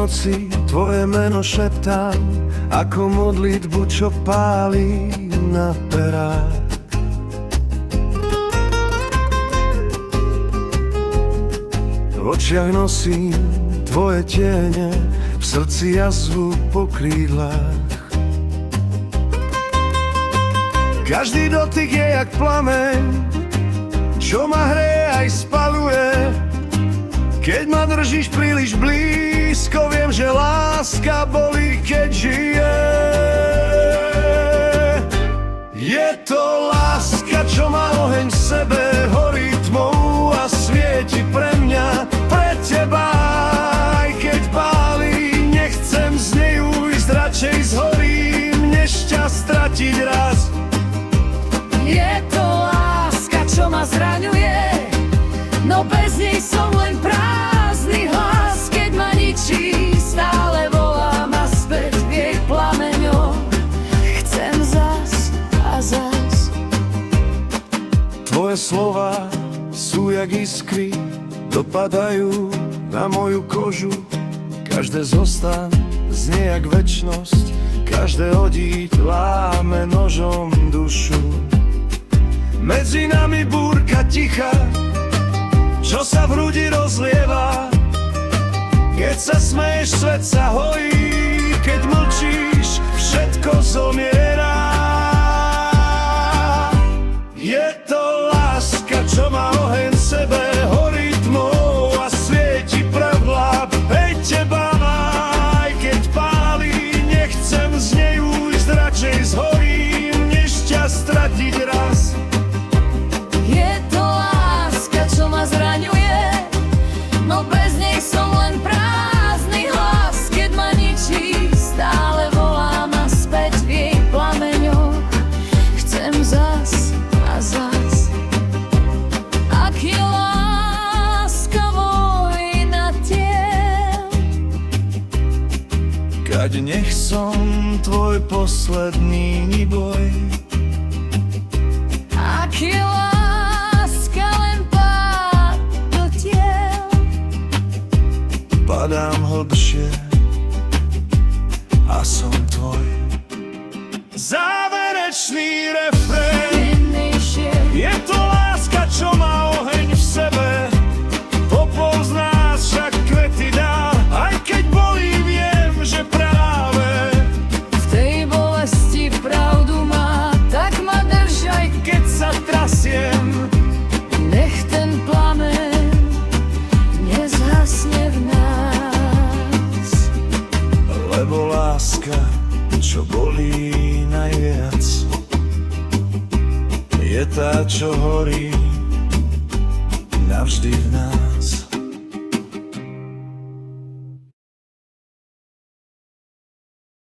noci tvoje meno šeptám, ako modlitbu, čo páli na perách. V očiach nosím tvoje tiene, v srdci jazvu po krídlach. Každý dotyk je jak plameň, čo ma hreje aj spaluje. Keď ma držíš príliš blízko, viem, že láska bolí, keď žije. Je to láska, čo má oheň v sebe, horí tmou a svieti pre mňa, pre teba. Aj keď pálí, nechcem z nej ujsť, radšej zhorím, než ťa stratiť raz. Je to láska, čo ma zraňuje, no bez nej som len prázdny hlas. Keď ma ničí, stále volám a späť v jej plameňoch chcem zas a zas. Tvoje slova sú jak iskry, dopadajú na moju kožu. Každé zostan znie jak večnosť, každé odíť láme nožom dušu. Medzi nami búrka ticha, čo sa v hrudi rozlieva. Keď sa smeješ, svet sa hojí, keď mlčíš, všetko zomiera. Je to láska, čo má oheň v sebe, horí tmou a svieti pravdla pre teba. Aj keď pálí, nechcem z nej ujsť, radšej zhorím, než ťa stratiť raz. Je to láska, čo ma zraňuje, no bez nej som len prázdny hlas. Keď ma ničí, stále volám a späť v jej plameňoch chcem zas a zas. Ak je láska vojna tiel, Kaď nech som tvoj posledný boj. ak je láska len pád do tiel, Padám hlbšie a som tvoj. Záverečný refrén. jemnejšie. Je to láska, čo má oheň v sebe, popol z nás však kvety dá. Aj keď bolí, viem, že práve V tej bolesti pravdu má, tak ma drž, aj keď sa trasiem, nech ten plameň nezhasne v nás. lebo láska, čo bolí najviac, je tá, čo horí